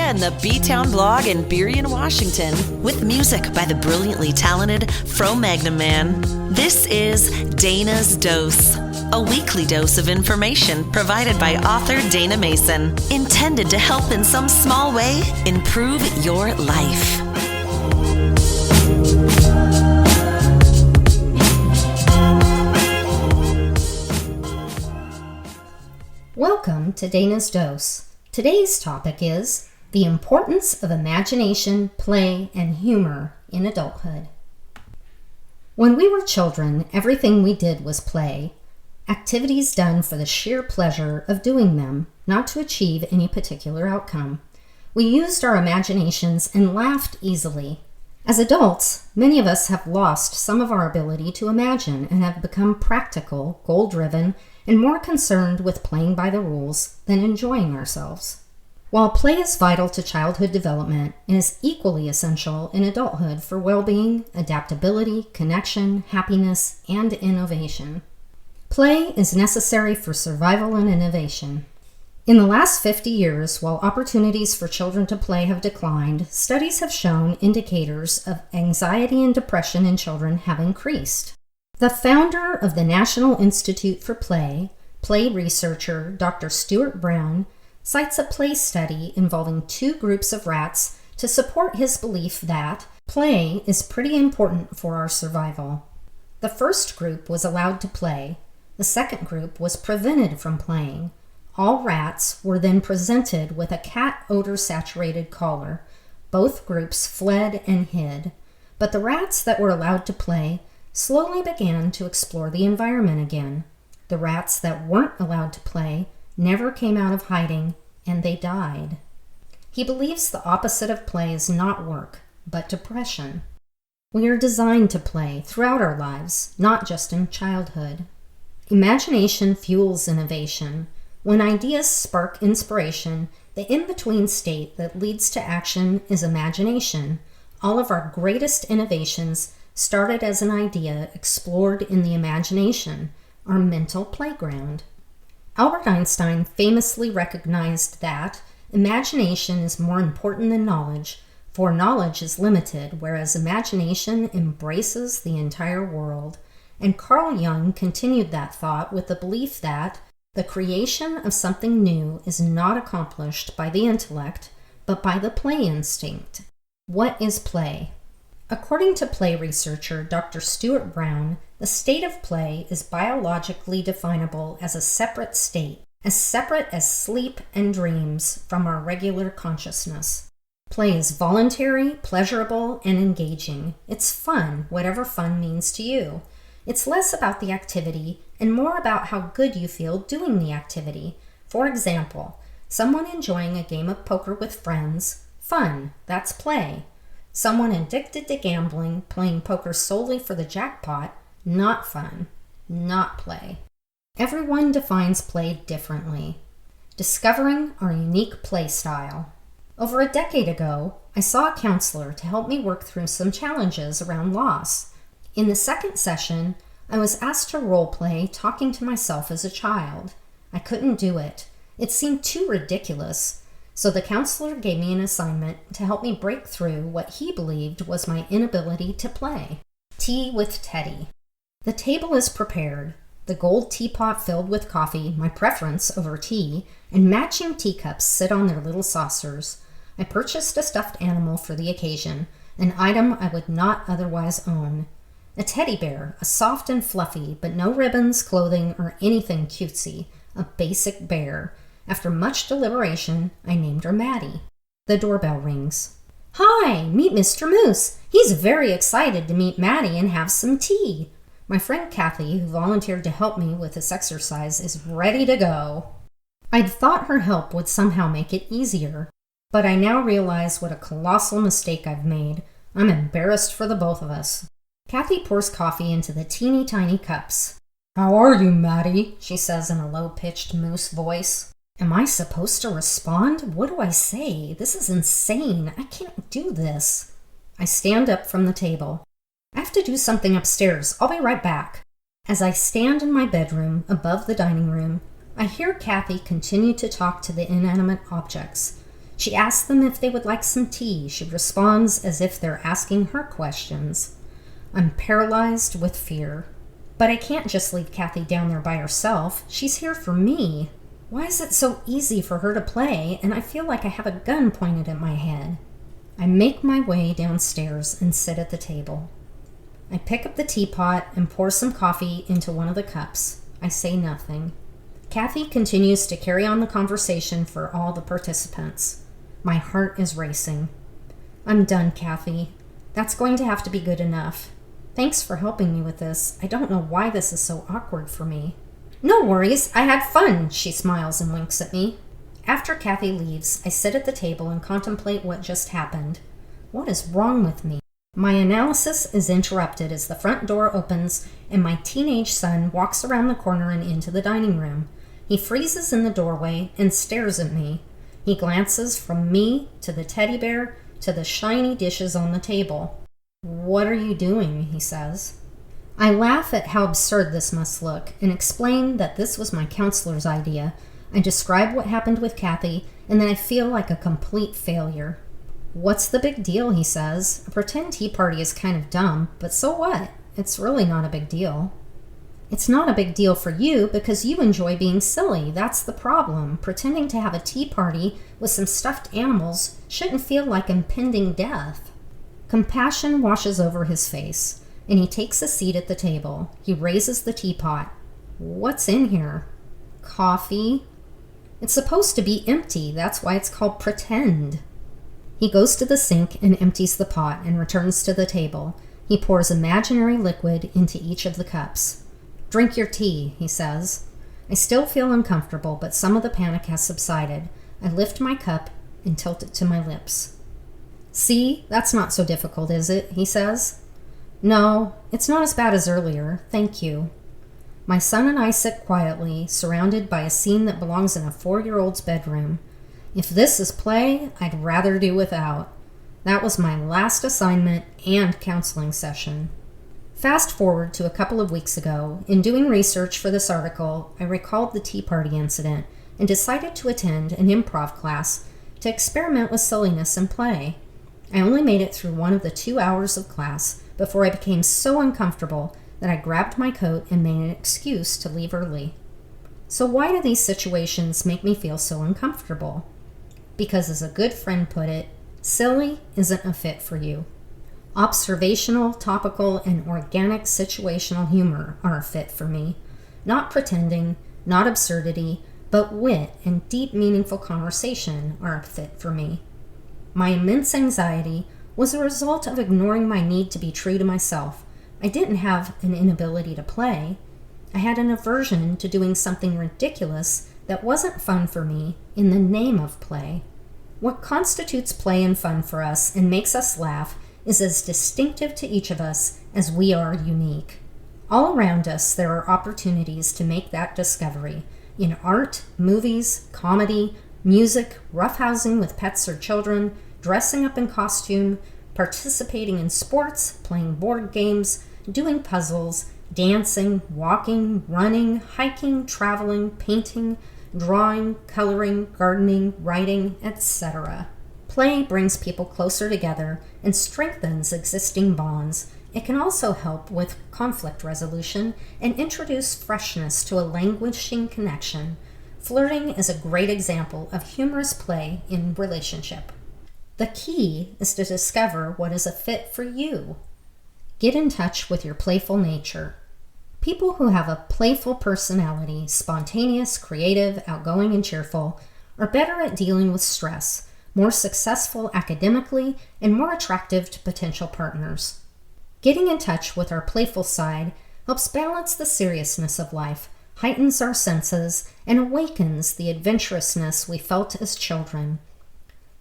and the B-Town blog in Burien, Washington, with music by the brilliantly talented Fro Magnum Man. This is Dayna's Dose, a weekly dose of information provided by author Dayna Mason, intended to help in some small way improve your life. Welcome to Dayna's Dose. Today's topic is the importance of imagination, play, and humor in adulthood. When we were children, everything we did was play. Activities done for the sheer pleasure of doing them, not to achieve any particular outcome. We used our imaginations and laughed easily. As adults, many of us have lost some of our ability to imagine and have become practical, goal-driven, and more concerned with playing by the rules than enjoying ourselves. While play is vital to childhood development, it is equally essential in adulthood for well-being, adaptability, connection, happiness, and innovation. Play is necessary for survival and innovation. In the last 50 years, while opportunities for children to play have declined, studies have shown indicators of anxiety and depression in children have increased. The founder of the National Institute for Play researcher Dr. Stuart Brown, cites a play study involving two groups of rats to support his belief that play is pretty important for our survival. The first group was allowed to play. The second group was prevented from playing. All rats were then presented with a cat odor-saturated collar. Both groups fled and hid, but the rats that were allowed to play slowly began to explore the environment again. The rats that weren't allowed to play never came out of hiding, and they died. He believes the opposite of play is not work, but depression. We are designed to play throughout our lives, not just in childhood. Imagination fuels innovation. When ideas spark inspiration, the in-between state that leads to action is imagination. All of our greatest innovations started as an idea explored in the imagination, our mental playground. Albert Einstein famously recognized that imagination is more important than knowledge, for knowledge is limited, whereas imagination embraces the entire world. And Carl Jung continued that thought with the belief that the creation of something new is not accomplished by the intellect, but by the play instinct. What is play? According to play researcher Dr. Stuart Brown, the state of play is biologically definable as a separate state, as separate as sleep and dreams from our regular consciousness. Play is voluntary, pleasurable, and engaging. It's fun, whatever fun means to you. It's less about the activity and more about how good you feel doing the activity. For example, someone enjoying a game of poker with friends, fun, that's play. Someone addicted to gambling, playing poker solely for the jackpot, not fun, not play. Everyone defines play differently. Discovering our unique play style. Over a decade ago, I saw a counselor to help me work through some challenges around loss. In the second session, I was asked to role play talking to myself as a child. I couldn't do it. It seemed too ridiculous. So the counselor gave me an assignment to help me break through what he believed was my inability to play. Tea with Teddy. The table is prepared. The gold teapot filled with coffee, my preference over tea, and matching teacups sit on their little saucers. I purchased a stuffed animal for the occasion, an item I would not otherwise own. A teddy bear, a soft and fluffy, but no ribbons, clothing, or anything cutesy. A basic bear. After much deliberation, I named her Maddie. The doorbell rings. "Hi, meet Mr. Moose. He's very excited to meet Maddie and have some tea." My friend Kathy, who volunteered to help me with this exercise, is ready to go. I'd thought her help would somehow make it easier, but I now realize what a colossal mistake I've made. I'm embarrassed for the both of us. Kathy pours coffee into the teeny tiny cups. "How are you, Maddie?" she says in a low-pitched moose voice. Am I supposed to respond? What do I say? This is insane. I can't do this. I stand up from the table. I have to do something upstairs. I'll be right back. As I stand in my bedroom above the dining room, I hear Kathy continue to talk to the inanimate objects. She asks them if they would like some tea. She responds as if they're asking her questions. I'm paralyzed with fear. But I can't just leave Kathy down there by herself. She's here for me. Why is it so easy for her to play, and I feel like I have a gun pointed at my head? I make my way downstairs and sit at the table. I pick up the teapot and pour some coffee into one of the cups. I say nothing. Kathy continues to carry on the conversation for all the participants. My heart is racing. I'm done, Kathy. That's going to have to be good enough. Thanks for helping me with this. I don't know why this is so awkward for me. No worries, I had fun, she smiles and winks at me. After Kathy leaves, I sit at the table and contemplate what just happened. What is wrong with me? My analysis is interrupted as the front door opens and my teenage son walks around the corner and into the dining room. He freezes in the doorway and stares at me. He glances from me to the teddy bear to the shiny dishes on the table. What are you doing? He says. I laugh at how absurd this must look and explain that this was my counselor's idea. I describe what happened with Kathy, and then I feel like a complete failure. What's the big deal, he says. A pretend tea party is kind of dumb, but so what? It's really not a big deal. It's not a big deal for you because you enjoy being silly. That's the problem. Pretending to have a tea party with some stuffed animals shouldn't feel like impending death. Compassion washes over his face, and he takes a seat at the table. He raises the teapot. What's in here? Coffee? It's supposed to be empty. That's why it's called pretend. He goes to the sink and empties the pot and returns to the table. He pours imaginary liquid into each of the cups. Drink your tea, he says. I still feel uncomfortable, but some of the panic has subsided. I lift my cup and tilt it to my lips. See, that's not so difficult, is it? He says. No, it's not as bad as earlier. Thank you. My son and I sit quietly, surrounded by a scene that belongs in a 4-year-old's bedroom. If this is play, I'd rather do without. That was my last assignment and counseling session. Fast forward to a couple of weeks ago. In doing research for this article, I recalled the tea party incident and decided to attend an improv class to experiment with silliness and play. I only made it through one of the 2 hours of class before I became so uncomfortable that I grabbed my coat and made an excuse to leave early. So why do these situations make me feel so uncomfortable? Because as a good friend put it, silly isn't a fit for you. Observational, topical, and organic situational humor are a fit for me. Not pretending, not absurdity, but wit and deep, meaningful conversation are a fit for me. My immense anxiety was a result of ignoring my need to be true to myself. I didn't have an inability to play. I had an aversion to doing something ridiculous that wasn't fun for me in the name of play. What constitutes play and fun for us and makes us laugh is as distinctive to each of us as we are unique. All around us, there are opportunities to make that discovery in art, movies, comedy, music, roughhousing with pets or children, dressing up in costume, participating in sports, playing board games, doing puzzles, dancing, walking, running, hiking, traveling, painting, drawing, coloring, gardening, writing, etc. Play brings people closer together and strengthens existing bonds. It can also help with conflict resolution and introduce freshness to a languishing connection. Flirting is a great example of humorous play in relationship. The key is to discover what is a fit for you. Get in touch with your playful nature. People who have a playful personality, spontaneous, creative, outgoing, and cheerful, are better at dealing with stress, more successful academically, and more attractive to potential partners. Getting in touch with our playful side helps balance the seriousness of life, heightens our senses, and awakens the adventurousness we felt as children.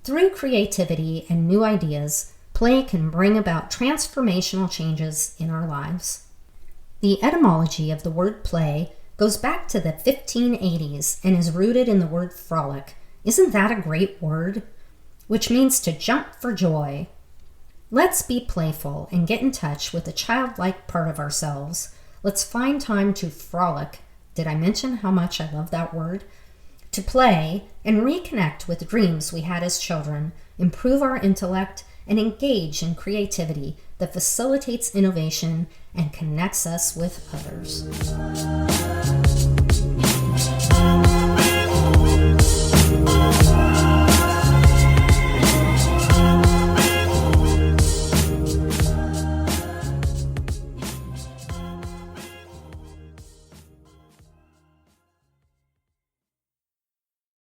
Through creativity and new ideas, play can bring about transformational changes in our lives. The etymology of the word play goes back to the 1580s and is rooted in the word frolic. Isn't that a great word? Which means to jump for joy. Let's be playful and get in touch with the childlike part of ourselves. Let's find time to frolic. Did I mention how much I love that word? to play and reconnect with dreams we had as children, improve our intellect, and engage in creativity that facilitates innovation and connects us with others.